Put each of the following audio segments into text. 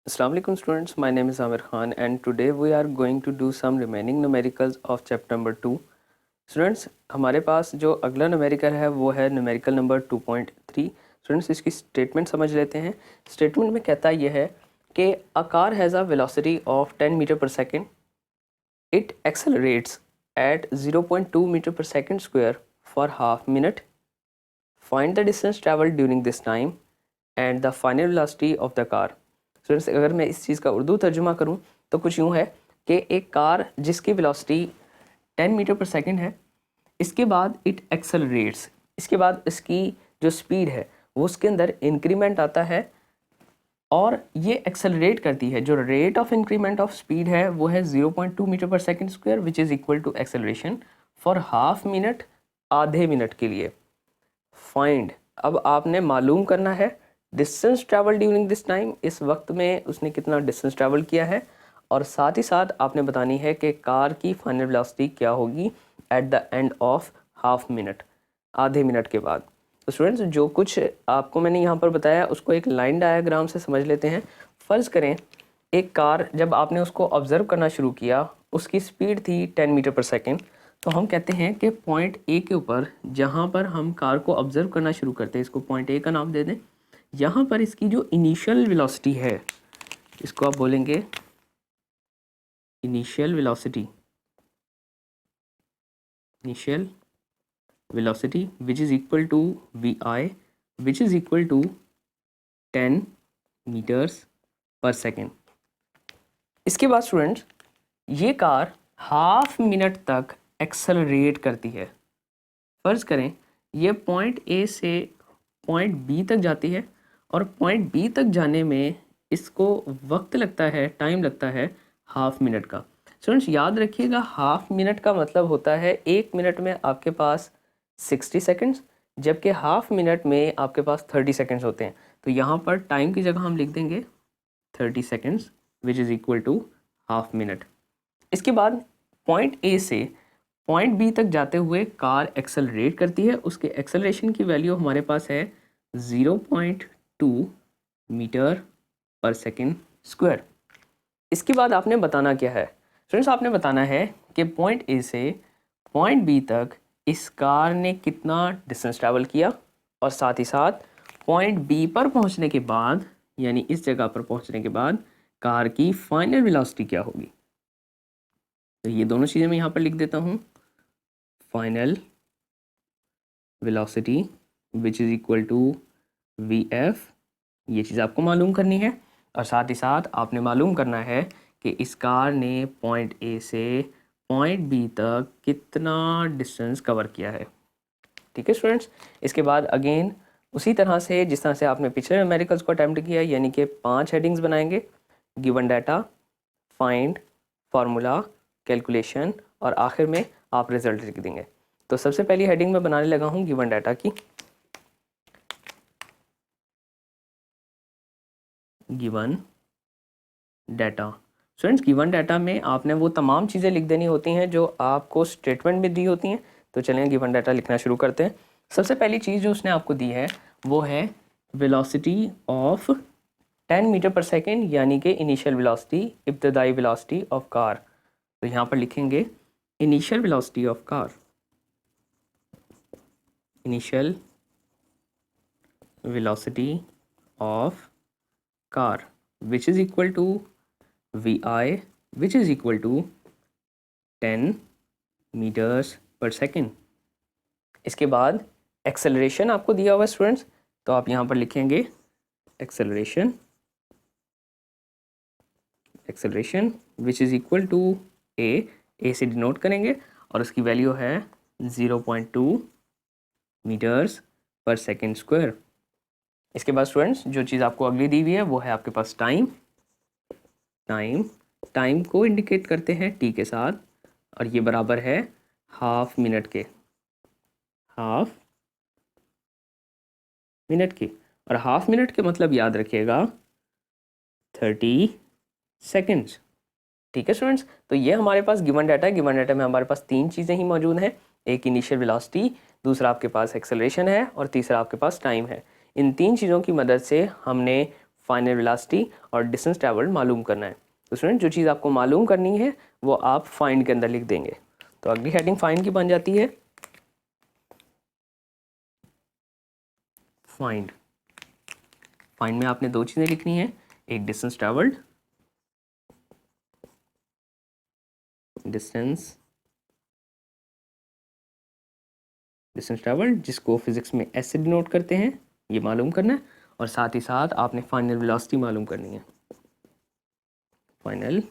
Assalamu alaikum students, my name is Amir Khan and today we are going to do some remaining numericals of chapter number 2. Students, हमारे पास जो अगला numerical है वो है numerical number 2.3. Students इसकी statement समझ लेते हैं. स्टेटमेंट में कहता यह है कि a car has a velocity of 10 metre पर second. It accelerates at 0.2 meter per second square for half minute. Find the distance traveled during this time and the final velocity of the car. Students अगर मैं इस चीज़ का उर्दू तर्जुमा करूं तो कुछ यूँ है कि एक कार जिसकी वेलोसिटी 10 मीटर पर सेकंड है, इसके बाद इट एक्सेलरेट्स, इसके बाद इसकी जो स्पीड है वो उसके अंदर इंक्रीमेंट आता है और ये एक्सेलरेट करती है. जो rate of increment of speed है वो है 0.2 metre per second square which is equal to acceleration for half minute, आधे मिनट के लिए. फाइंड, अब आपने मालूम करना है distance travel during this time, इस वक्त में उसने कितना डिस्टेंस ट्रैवल किया है, और साथ ही साथ आपने बतानी है कि कार की फाइनल वेलोसिटी क्या होगी at the end of half minute, आधे मिनट के बाद. तो स्टूडेंट्स जो कुछ आपको मैंने यहाँ पर बताया उसको एक लाइन डायग्राम से समझ लेते हैं. फ़र्ज़ करें एक कार जब आपने उसको ऑब्ज़र्व करना शुरू किया उसकी स्पीड थी 10 मीटर पर सेकेंड. तो हम कहते हैं कि पॉइंट ए के ऊपर जहाँ पर हम कार को ऑब्ज़र्व करना शुरू करते हैं, इसको पॉइंट ए का नाम दे दें. यहाँ पर इसकी जो इनिशियल वेलोसिटी है इसको आप बोलेंगे initial velocity, initial velocity which is equal to we i which is equal to 10 metres पर सेकेंड. इसके बाद स्टूडेंट्स ये कार हाफ मिनट तक एक्सेलरेट करती है. फ़र्ज़ करें ये पॉइंट ए से पॉइंट बी तक जाती है और पॉइंट बी तक जाने में इसको वक्त लगता है, टाइम लगता है हाफ मिनट का. स्टूडेंट्स याद रखिएगा हाफ मिनट का मतलब होता है एक मिनट में आपके पास 60 सेकंड्स, जबकि हाफ मिनट में आपके पास 30 सेकंड्स होते हैं. तो यहाँ पर टाइम की जगह हम लिख देंगे 30 seconds which is equal to half minute. इसके बाद पॉइंट ए से पॉइंट बी तक जाते हुए कार एक्सेलरेट करती है. उसके एक्सेलरेशन की वैल्यू हमारे पास है 0.2 मीटर पर सेकेंड स्क्वायर. इसके बाद आपने बताना क्या है स्टूडेंट्स, आपने बताना है कि पॉइंट ए से पॉइंट बी तक इस कार ने कितना डिस्टेंस ट्रैवल किया और साथ ही साथ पॉइंट बी पर पहुंचने के बाद, यानी इस जगह पर पहुंचने के बाद कार की फाइनल वेलोसिटी क्या होगी. तो ये दोनों चीज़ें मैं यहाँ पर लिख देता हूँ. Final velocity which is equal to v f, ये चीज़ आपको मालूम करनी है. और साथ ही साथ आपने मालूम करना है कि इस कार ने पॉइंट ए से पॉइंट बी तक कितना डिस्टेंस कवर किया है. ठीक है स्टूडेंट्स. इसके बाद अगेन उसी तरह से जिस तरह से आपने पिछले न्यूमेरिकल्स को अटैम्प्ट किया, यानी कि 5 हेडिंग्स बनाएंगे. Given data, find, formula, calculation और आखिर में आप रिजल्ट लिख देंगे. तो सबसे पहली हेडिंग में बनाने लगा हूँ गिवन डाटा की. Given data. Students given data में आपने वो तमाम चीज़ें लिख देनी होती हैं जो आपको स्टेटमेंट में दी होती हैं. तो चलें गिवन डाटा लिखना शुरू करते हैं. सबसे पहली चीज़ जो उसने आपको दी है वो है वेलोसिटी ऑफ 10 मीटर पर सेकेंड, यानी कि इनिशियल वेलोसिटी, इब्तदाई वेलोसिटी ऑफ कार. तो यहाँ पर लिखेंगे initial velocity of car, initial velocity of car which is equal to vi which is equal to 10 meters per second. इसके बाद एक्सेलरेशन आपको दिया हुआ है स्टूडेंट्स, तो आप यहाँ पर लिखेंगे acceleration, acceleration which is equal to a से डिनोट करेंगे और उसकी वैल्यू है 0.2 मीटर्स पर सेकेंड स्क्वायर. इसके बाद स्टूडेंट्स जो चीज़ आपको अगली दी हुई है वो है आपके पास टाइम. टाइम को इंडिकेट करते हैं टी के साथ और ये बराबर है हाफ मिनट के, हाफ मिनट के. और हाफ मिनट के मतलब याद रखिएगा 30 सेकेंड्स. ठीक है स्टूडेंट्स. तो ये हमारे पास गिवन डाटा है. गिवन डाटा में हमारे पास 3 चीज़ें ही मौजूद हैं. एक इनिशियल वेलोसिटी, दूसरा आपके पास एक्सेलरेशन है और तीसरा आपके पास टाइम है. इन 3 चीज़ों की मदद से हमने फाइनल वेलोसिटी और डिस्टेंस ट्रैवल्ड मालूम करना है। तो स्टूडेंट जो चीज़ आपको मालूम करनी है वो आप फाइंड के अंदर लिख देंगे। तो अगली हेडिंग फाइंड की बन जाती है फाइंड। फाइंड में आपने दो चीज़ें लिखनी है, एक डिस्टेंस ट्रैवल्ड, डिस्टेंस ट्रैवल्ड जिसको फिजिक्स में एस से डिनोट करते हैं, ये मालूम करना है। और साथ ही साथ आपने फाइनल वेलोसिटी मालूम करनी है, final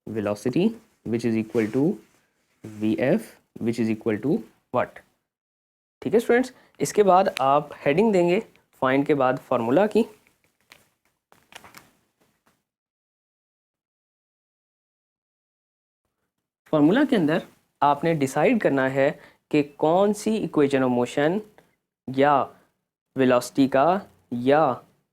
velocity which is equal to v f which is equal to what. ठीक है स्टूडेंट्स, इसके बाद आप हेडिंग देंगे फाइंड के बाद फार्मूला की। फार्मूला के अंदर आपने डिसाइड करना है कि कौन सी इक्वेशन ऑफ मोशन या वेलोसिटी का या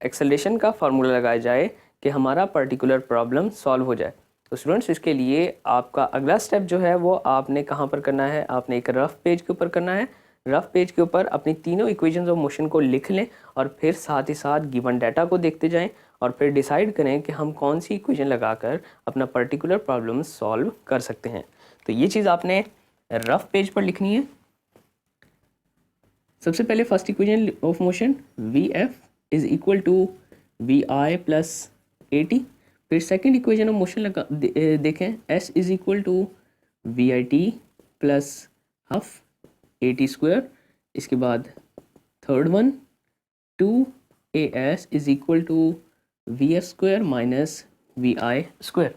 एक्सेलरेशन का फार्मूला लगाया जाए कि हमारा पर्टिकुलर प्रॉब्लम सॉल्व हो जाए। तो स्टूडेंट्स इसके लिए आपका अगला स्टेप जो है वो आपने कहाँ पर करना है, आपने एक रफ पेज के ऊपर करना है। रफ पेज के ऊपर अपनी तीनों इक्वेशंस ऑफ मोशन को लिख लें और फिर साथ ही साथ गिवन डाटा को देखते जाएं और फिर डिसाइड करें कि हम कौन सी इक्वेशन लगाकर अपना पर्टिकुलर प्रॉब्लम सॉल्व कर सकते हैं। तो ये चीज़ आपने रफ पेज पर लिखनी है। सबसे पहले first equation of motion v F is equal to we i plus a t. फिर सेकेंड इक्वेशन ऑफ मोशन लगा देखें, s is equal to we I T plus half a T square. इसके बाद third one two a s is equal to v f square minus v i square.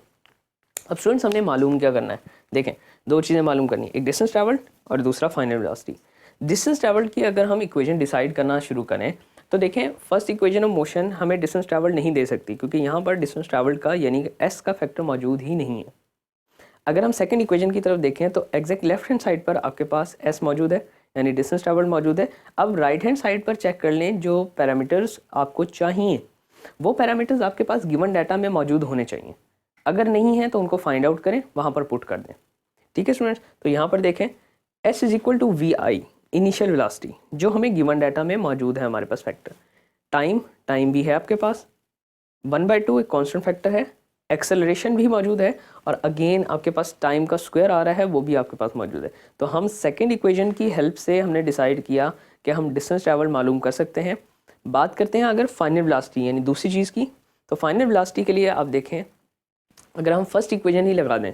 अब students हमने मालूम क्या करना है, देखें दो चीज़ें मालूम करनी है, एक डिस्टेंस ट्रैवल्ड और दूसरा फाइनल वेलोसिटी। डिस्टेंस ट्रैवल्ड की अगर हम इक्वेशन डिसाइड करना शुरू करें तो देखें फर्स्ट इक्वेशन ऑफ मोशन हमें डिस्टेंस ट्रैवल्ड नहीं दे सकती क्योंकि यहाँ पर डिस्टेंस ट्रैवल्ड का यानी कि एस का फैक्टर मौजूद ही नहीं है। अगर हम सेकंड इक्वेशन की तरफ देखें तो एग्जैक्ट लेफ्ट हैंड साइड पर आपके पास एस मौजूद है यानी डिस्टेंस ट्रैवल्ड मौजूद है। अब राइट हैंड साइड पर चेक कर लें, जो पैरामीटर्स आपको चाहिए वो पैरामीटर्स आपके पास गिवन डाटा में मौजूद होने चाहिए। अगर नहीं है तो उनको फाइंड आउट करें, वहाँ पर पुट कर दें। ठीक है स्टूडेंट्स, तो यहाँ पर देखें s is equal to we i initial velocity जो हमें गिवन डाटा में मौजूद है हमारे पास फैक्टर। टाइम भी है आपके पास, 1/2 एक कांस्टेंट फैक्टर है, एक्सेलरेशन भी मौजूद है और अगेन आपके पास टाइम का स्क्वायर आ रहा है वो भी आपके पास मौजूद है। तो हम सेकेंड इक्वेशन की हेल्प से हमने डिसाइड किया कि हम डिस्टेंस ट्रैवल मालूम कर सकते हैं। बात करते हैं अगर फाइनल वेलोसिटी यानी दूसरी चीज़ की, तो फाइनल वेलोसिटी के लिए आप देखें अगर हम फर्स्ट इक्वेशन ही लगा दें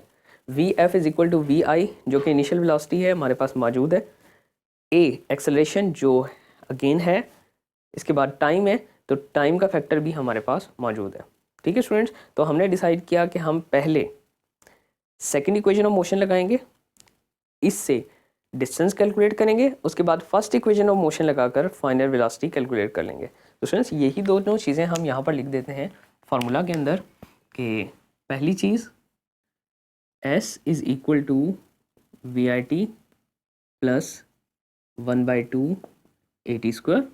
V F is equal to we I जो कि इनिशियल वेलोसिटी है हमारे पास मौजूद है, ए एक्सेलरेशन जो अगेन है, इसके बाद टाइम है तो टाइम का फैक्टर भी हमारे पास मौजूद है। ठीक है स्टूडेंट्स, तो हमने डिसाइड किया कि हम पहले सेकंड इक्वेशन ऑफ मोशन लगाएंगे, इससे डिस्टेंस कैलकुलेट करेंगे, उसके बाद फर्स्ट इक्वेशन ऑफ मोशन लगाकर फाइनल वेलोसिटी कैलकुलेट कर लेंगे। तो स्टूडेंट्स यही दोनों चीज़ें हम यहाँ पर लिख देते हैं फार्मूला के अंदर कि पहली चीज़ S is equal to we I T plus 1/2 A T square.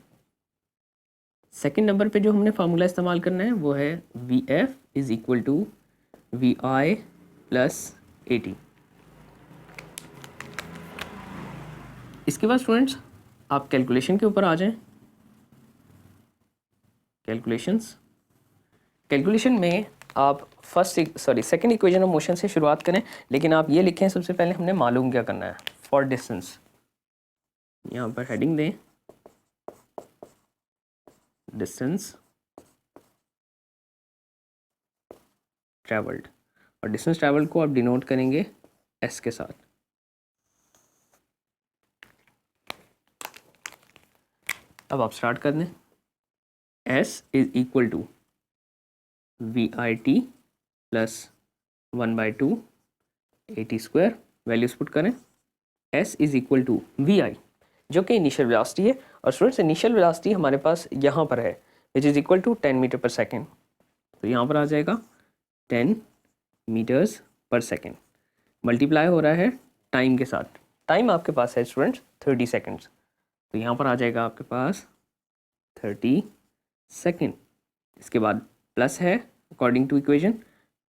Second number पे जो हमने फार्मूला इस्तेमाल करना है वो है v F is equal to we i plus a t. इसके बाद स्टूडेंट्स आप कैलकुलेशन के ऊपर आ जाएं। कैलकुलेशन में आप सेकंड इक्वेशन ऑफ मोशन से शुरुआत करें, लेकिन आप ये लिखें सबसे पहले हमने मालूम क्या करना है फॉर डिस्टेंस। यहाँ पर हेडिंग दें डिस्टेंस ट्रैवल्ड और डिस्टेंस ट्रैवल्ड को आप डिनोट करेंगे एस के साथ। अब आप स्टार्ट कर दें, S is equal to we I T plus 1/2 A T square, values put करें। S is equal to we I जो कि इनिशियल वेलोसिटी है और स्टूडेंट्स इनिशियल वेलोसिटी हमारे पास यहाँ पर है which is equal to 10 metre पर सेकेंड। तो यहाँ पर आ जाएगा 10 मीटर्स पर सेकेंड, मल्टीप्लाई हो रहा है टाइम के साथ। टाइम आपके पास है स्टूडेंट्स 30 सेकेंड्स, तो यहाँ पर आ जाएगा आपके पास 30 सेकेंड। इसके बाद प्लस है अकॉर्डिंग टू इक्वेशन,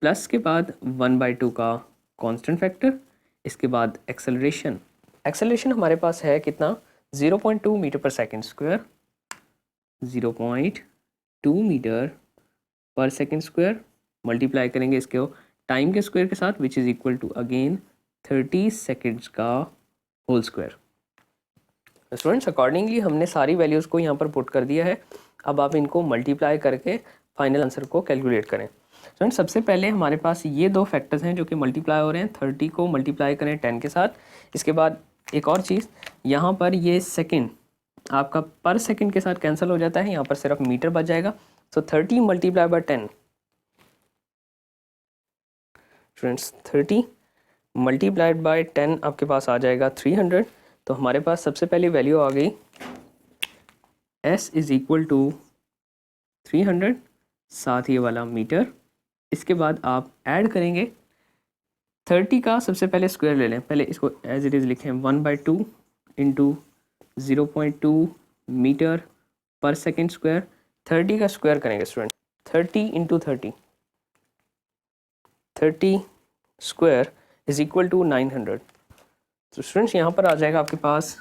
प्लस के बाद 1/2 का कांस्टेंट फैक्टर, इसके बाद एक्सेलरेशन हमारे पास है कितना 0.2 मीटर पर सेकेंड स्क्वायर, 0.2 2 मीटर पर सेकेंड स्क्वायर, मल्टीप्लाई करेंगे इसके टाइम के स्क्वायर के साथ which is equal to again 30 seconds का होल स्क्वायर। स्टूडेंट्स अकॉर्डिंगली हमने सारी वैल्यूज़ को यहाँ पर पुट कर दिया है। अब आप इनको मल्टीप्लाई करके फाइनल आंसर को कैलकुलेट करें। स्टूडेंट्स सबसे पहले हमारे पास ये दो फैक्टर्स हैं जो कि मल्टीप्लाई हो रहे हैं। 30 को मल्टीप्लाई करें 10 के साथ। इसके बाद एक और चीज़, यहाँ पर ये सेकेंड आपका पर सेकेंड के साथ कैंसिल हो जाता है, यहाँ पर सिर्फ मीटर बच जाएगा। सो 30 multiply by 10, students 30 multiplied by 10 आपके पास आ जाएगा 300। तो हमारे पास सबसे पहली वैल्यू आ गई s इज़ इक्वल टू 300, साथ ये वाला मीटर। इसके बाद आप ऐड करेंगे 30 का सबसे पहले स्क्वायर ले लें, पहले इसको एज इट इज़ लिखें 1/2 इंटू 0.2 मीटर पर सेकेंड स्क्वायर। 30 का स्क्वायर करेंगे student, 30 into 30 square is equal to 900। तो स्टूडेंट्स यहाँ पर आ जाएगा आपके पास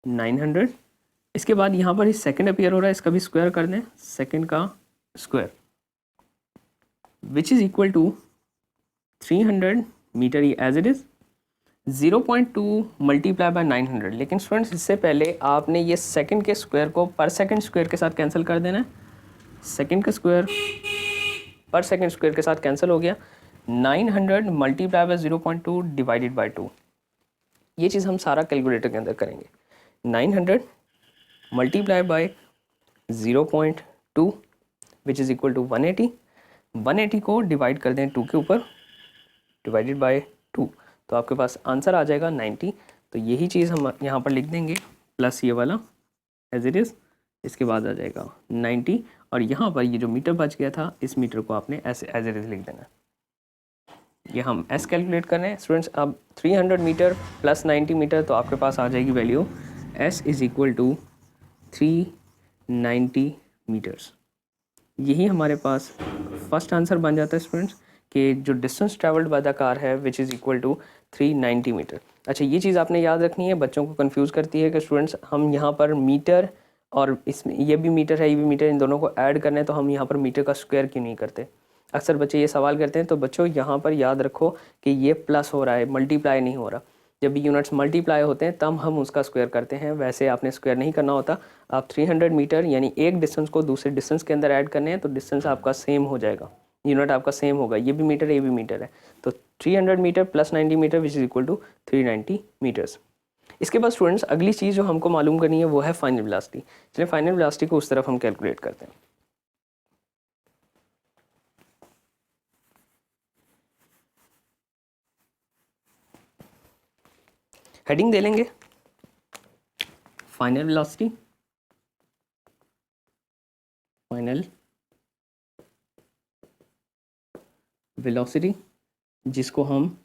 900। इसके बाद यहाँ पर इस सेकंड अपीयर हो रहा है, इसका भी स्क्वायर कर दें, सेकंड का square which is equal to 300 metre as it is 0.2 multiply by 900। लेकिन स्टूडेंट्स इससे पहले आपने ये सेकंड के स्क्वायर को पर सेकंड स्क्वायर के साथ कैंसिल कर देना है। सेकंड का स्क्वायर पर सेकंड स्क्वायर के साथ कैंसिल हो गया। 900 मल्टीप्लाई बाय 0.2 डिवाइडेड बाय 2, ये चीज़ हम सारा कैलकुलेटर के अंदर करेंगे। 900 multiply by 0.2 which is equal to 180। 180 को डिवाइड कर दें 2 के ऊपर, डिवाइडेड बाय 2, तो आपके पास आंसर आ जाएगा 90। तो यही चीज़ हम यहाँ पर लिख देंगे प्लस ये वाला एज इट इज़, इसके बाद आ जाएगा 90। और यहाँ पर ये जो मीटर बच गया था, इस मीटर को आपने ऐसे एज इट इज़ लिख देना। ये हम एस कैलकुलेट कर रहे हैं स्टूडेंट्स। अब 300 मीटर प्लस 90 मीटर, तो आपके पास आ जाएगी value as is equal to 390 metres. यही हमारे पास फर्स्ट आंसर बन जाता है स्टूडेंट्स कि जो distance travelled by the car है which is equal to 390 metre. अच्छा, ये चीज़ आपने याद रखनी है, बच्चों को कंफ्यूज करती है कि स्टूडेंट्स हम यहाँ पर मीटर और इसमें ये भी मीटर है, ये भी मीटर, इन दोनों को ऐड करना है तो हम यहाँ पर मीटर का स्क्वायर क्यों नहीं करते। अक्सर बच्चे ये सवाल करते हैं। तो बच्चों यहाँ पर याद रखो कि ये प्लस हो रहा है, मल्टीप्लाई नहीं हो रहा। जब भी यूनिट्स मल्टीप्लाई होते हैं तब हम उसका स्क्वायर करते हैं, वैसे आपने स्क्वायर नहीं करना होता। आप 300 मीटर यानी एक डिस्टेंस को दूसरे डिस्टेंस के अंदर ऐड करने हैं तो डिस्टेंस आपका सेम हो जाएगा, यूनिट आपका सेम होगा। ये भी मीटर है, ये भी मीटर है, तो 300 metre plus 90 metre which is equal to 390 metres. इसके बाद स्टूडेंट्स अगली चीज़ जो हमको मालूम करनी है वो है फाइनल वेलोसिटी। चलिए फाइनल वेलोसिटी को उस तरफ हम कैलकुलेट करते हैं। हेडिंग दे लेंगे फाइनल वेलोसिटी, फाइनल वेलोसिटी, जिसको हम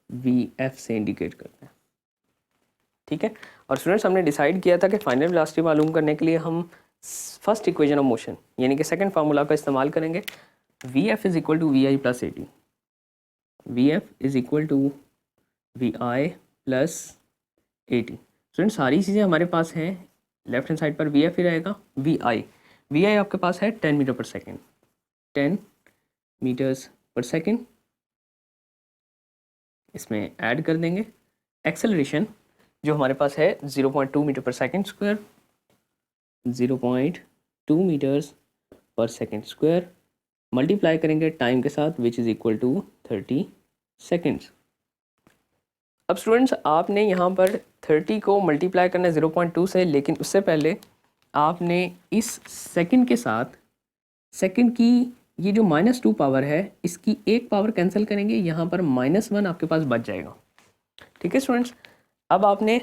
VF से इंडिकेट करते हैं। ठीक है, और स्टूडेंट्स हमने डिसाइड किया था कि फाइनल वेलोसिटी मालूम करने के लिए हम फर्स्ट इक्वेशन ऑफ मोशन यानी कि सेकंड फार्मूला का इस्तेमाल करेंगे। VF is equal to VI plus AT, VF is equal to VI plus AT। Students सारी चीज़ें हमारे पास हैं, लेफ्ट हैंड साइड पर VF ही रहेगा। VI आपके पास है 10 मीटर पर सेकेंड, 10 मीटर्स पर सेकेंड, इसमें ऐड कर देंगे। एक्सेलरेशन जो हमारे पास है 0.2 मीटर पर सेकेंड स्क्वायर, 0.2 मीटर्स पर सेकेंड स्क्वायर, मल्टीप्लाई करेंगे टाइम के साथ which is equal to 30 seconds. अब स्टूडेंट्स आपने यहाँ पर 30 को मल्टीप्लाई करना है 0.2 से, लेकिन उससे पहले आपने इस सेकंड के साथ सेकंड की ये जो -2 पावर है इसकी एक पावर कैंसिल करेंगे, यहाँ पर -1 आपके पास बच जाएगा। ठीक है स्टूडेंट्स, अब आपने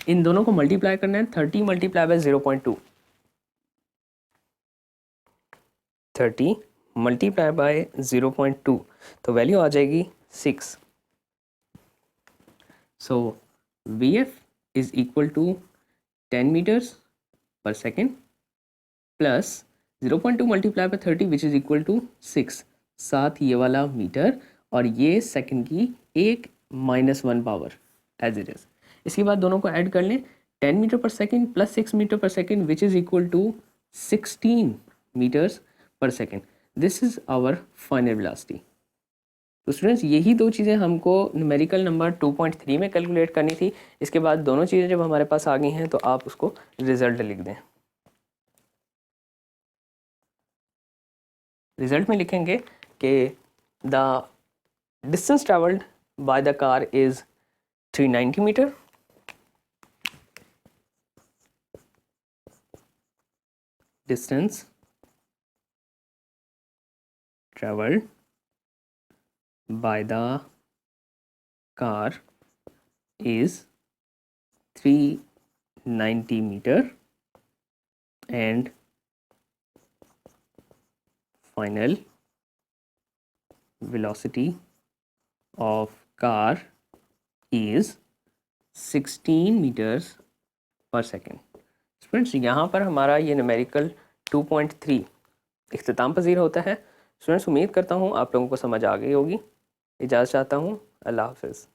इन दोनों को मल्टीप्लाई करना है। 30 मल्टीप्लाई बाय 0.2, 30 मल्टीप्लाई बाय 0.2, तो वैल्यू आ जाएगी 6। So VF is equal to 10 metres पर second plus 0.2 multiply by 30 which is equal to 6, साथ ये वाला मीटर और ये सेकंड की एक -1 पावर एज इट इज़। इसके बाद दोनों को ऐड कर लें, 10 मीटर पर सेकेंड प्लस 6 मीटर पर second which is equal to 16 meters per second. This is our final velocity. तो स्टूडेंट्स यही दो चीज़ें हमको न्यूमेरिकल नंबर 2.3 में कैलकुलेट करनी थी. इसके बाद दोनों चीज़ें जब हमारे पास आ गई हैं तो आप उसको रिजल्ट लिख दें. रिजल्ट में लिखेंगे कि the distance travelled by the car is 390 metre. Distance traveled by the car is 390 meter and final velocity of car is 16 meters per second. Students यहाँ पर हमारा ये न्यूमेरिकल 2.3 इख्तिताम पज़ीर होता है. स्टूडेंट्स उम्मीद करता हूँ आप लोगों को समझ आ गई होगी. इजाज़त चाहता हूँ. अल्लाह हाफ़िज़.